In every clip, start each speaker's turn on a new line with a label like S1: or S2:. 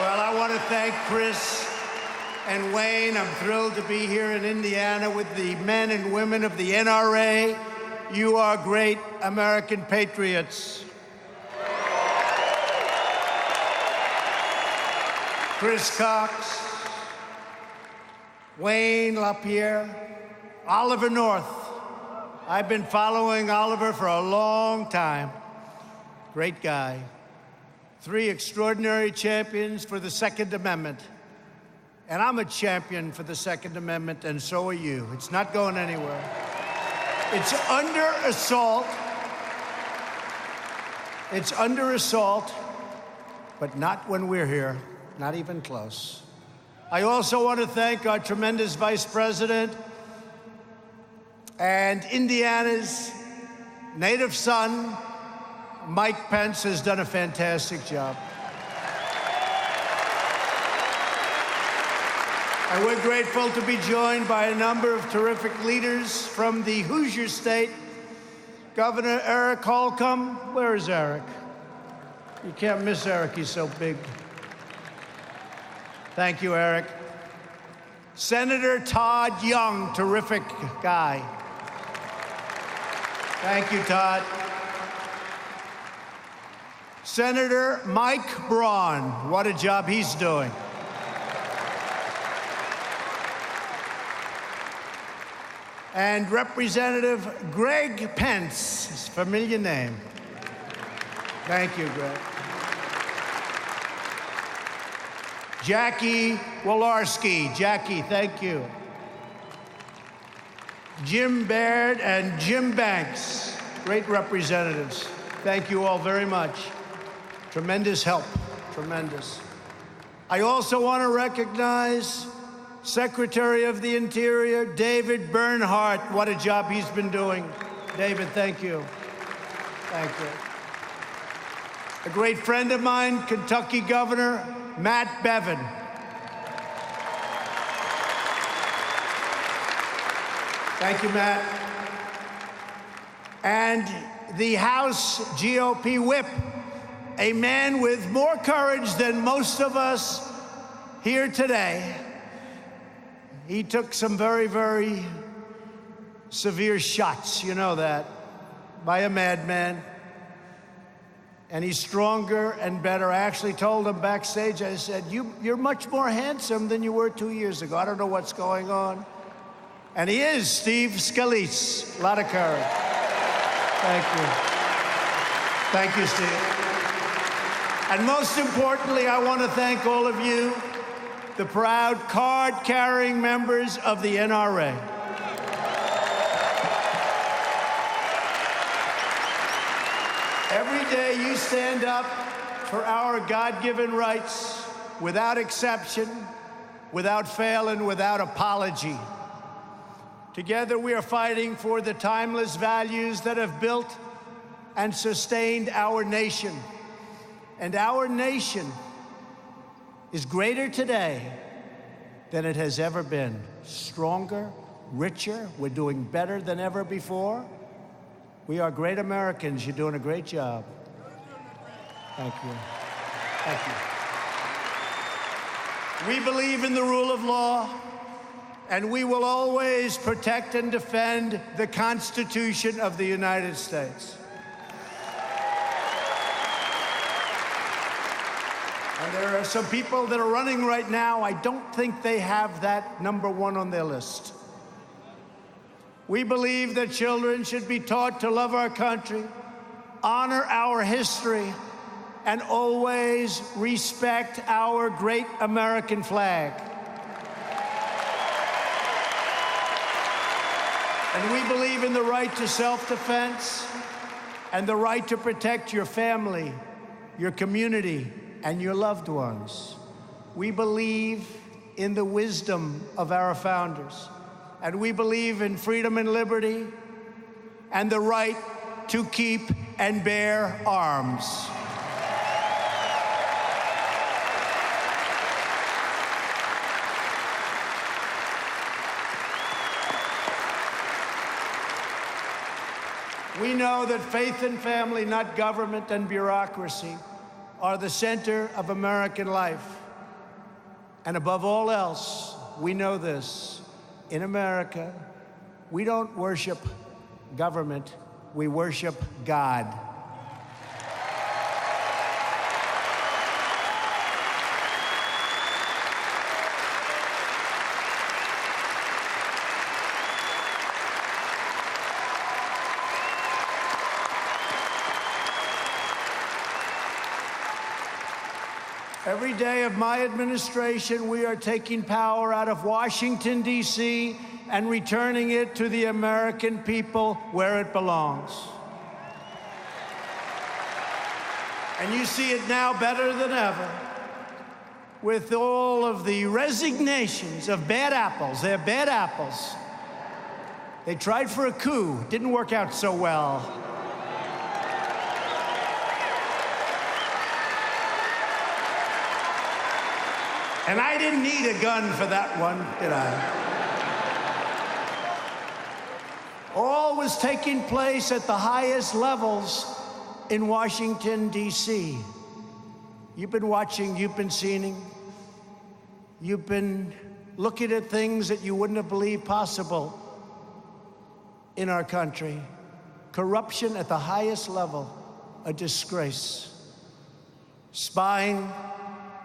S1: Well, I want to thank Chris and Wayne. I'm thrilled to be here in Indiana with the men and women of the NRA. You are great American patriots. Chris Cox, Wayne LaPierre, Oliver North. I've been following Oliver for a long time. Great guy. 3 extraordinary champions for the Second Amendment. And I'm a champion for the Second Amendment, and so are you. It's not going anywhere. It's under assault. It's under assault, but not when we're here, not even close. I also want to thank our tremendous Vice President and Indiana's native son, Mike Pence, has done a fantastic job. And we're grateful to be joined by a number of terrific leaders from the Hoosier State. Governor Eric Holcomb. Where is Eric? You can't miss Eric, he's so big. Thank you, Eric. Senator Todd Young, terrific guy. Thank you, Todd. Senator Mike Braun, what a job he's doing. And Representative Greg Pence, his familiar name. Thank you, Greg. Jackie Walorski. Jackie, thank you. Jim Baird and Jim Banks, great representatives. Thank you all very much. Tremendous help, tremendous. I also want to recognize Secretary of the Interior, David Bernhardt. What a job he's been doing. David, thank you. Thank you. A great friend of mine, Kentucky Governor Matt Bevin. Thank you, Matt. And the House GOP whip, a man with more courage than most of us here today. He took some very, very severe shots, you know that, by a madman. And he's stronger and better. I actually told him backstage, I said, you're much more handsome than you were 2 years ago. I don't know what's going on. And he is, Steve Scalise. A lot of courage. Thank you. Thank you, Steve. And most importantly, I want to thank all of you, the proud card-carrying members of the NRA. Every day you stand up for our God-given rights without exception, without fail, and without apology. Together we are fighting for the timeless values that have built and sustained our nation. And our nation is greater today than it has ever been. Stronger, richer, we're doing better than ever before. We are great Americans. You're doing a great job. Thank you. Thank you. We believe in the rule of law, and we will always protect and defend the Constitution of the United States. And there are some people that are running right now. I don't think they have that #1 on their list. We believe that children should be taught to love our country, honor our history, and always respect our great American flag. And we believe in the right to self-defense and the right to protect your family, your community, and your loved ones. We believe in the wisdom of our founders, and we believe in freedom and liberty and the right to keep and bear arms. We know that faith and family, not government and bureaucracy, are the center of American life. And above all else, we know this. In America, we don't worship government, we worship God. Every day of my administration, we are taking power out of Washington, D.C., and returning it to the American people where it belongs. And you see it now better than ever with all of the resignations of bad apples. They're bad apples. They tried for a coup. Didn't work out so well. And I didn't need a gun for that one, did I? All was taking place at the highest levels in Washington, D.C. You've been watching, you've been seeing, you've been looking at things that you wouldn't have believed possible in our country. Corruption at the highest level, a disgrace. Spying,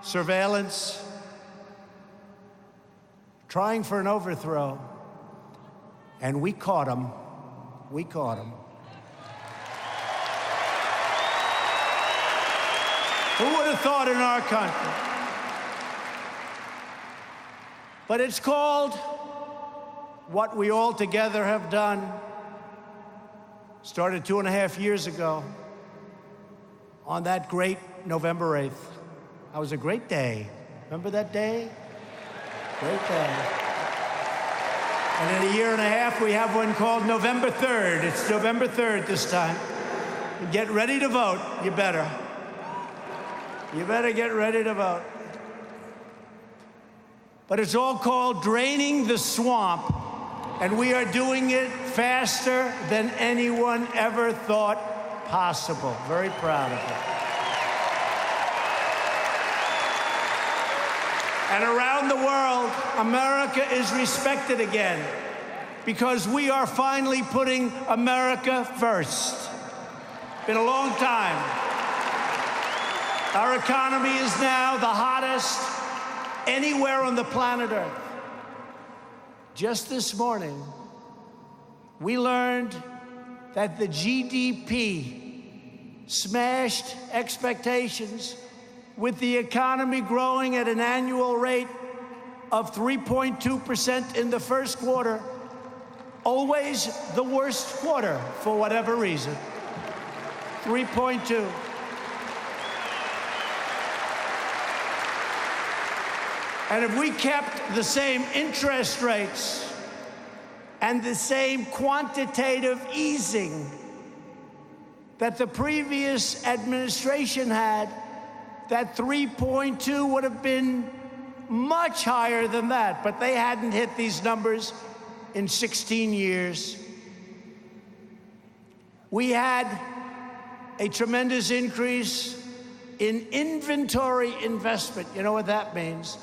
S1: surveillance, trying for an overthrow, and we caught him. We caught him. Who would have thought in our country? But it's called what we all together have done. Started 2.5 years ago on that great November 8th. That was a great day. Remember that day? Great day. And in 1.5 years, we have one called November 3rd. It's November 3rd this time. Get ready to vote. You better. You better get ready to vote. But it's all called draining the swamp, and we are doing it faster than anyone ever thought possible. Very proud of it. And around the world, America is respected again because we are finally putting America first. Been a long time. Our economy is now the hottest anywhere on the planet Earth. Just this morning, we learned that the GDP smashed expectations with the economy growing at an annual rate of 3.2% in the first quarter, always the worst quarter for whatever reason. 3.2. And if we kept the same interest rates and the same quantitative easing that the previous administration had, that 3.2 would have been much higher than that, but they hadn't hit these numbers in 16 years. We had a tremendous increase in inventory investment. You know what that means?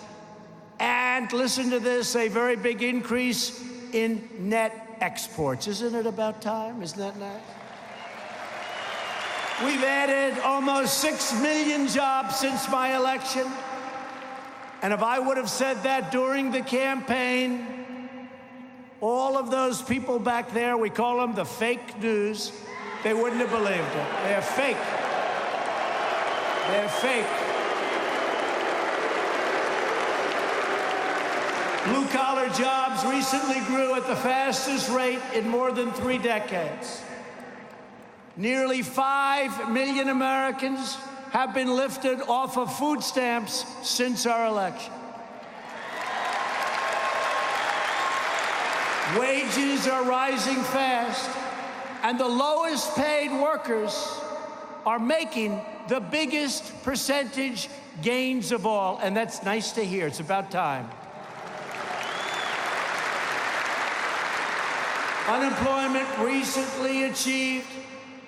S1: And listen to this, a very big increase in net exports. Isn't it about time? Isn't that nice? We've added almost 6 million jobs since my election. And if I would have said that during the campaign, all of those people back there, we call them the fake news, they wouldn't have believed it. They're fake. They're fake. Blue-collar jobs recently grew at the fastest rate in more than 3 decades. Nearly 5 million Americans have been lifted off of food stamps since our election. Wages are rising fast, and the lowest paid workers are making the biggest percentage gains of all, and that's nice to hear. It's about time. Unemployment recently achieved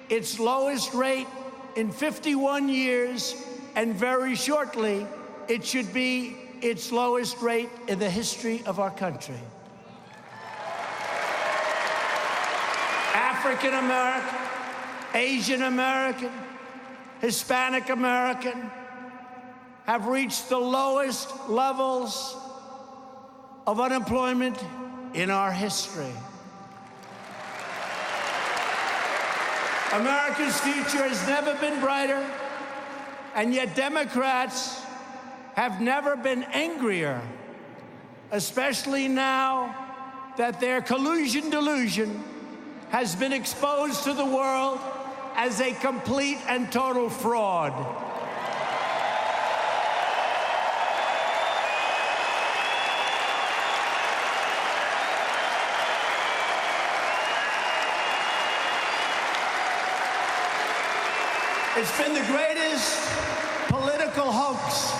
S1: its lowest rate in 51 years, and very shortly, it should be its lowest rate in the history of our country. African American, Asian American, Hispanic American have reached the lowest levels of unemployment in our history. America's future has never been brighter, and yet Democrats have never been angrier, especially now that their collusion delusion has been exposed to the world as a complete and total fraud. It's been the greatest political hoax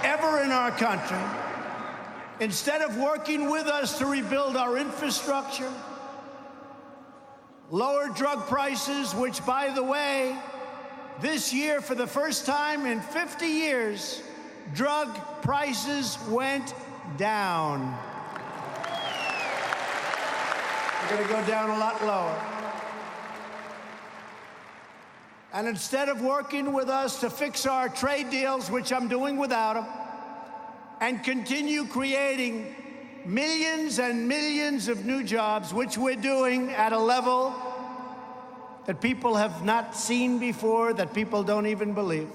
S1: ever in our country. Instead of working with us to rebuild our infrastructure, lower drug prices, which, by the way, this year, for the first time in 50 years, drug prices went down. They're going to go down a lot lower. And instead of working with us to fix our trade deals, which I'm doing without them, and continue creating millions and millions of new jobs, which we're doing at a level that people have not seen before, that people don't even believe,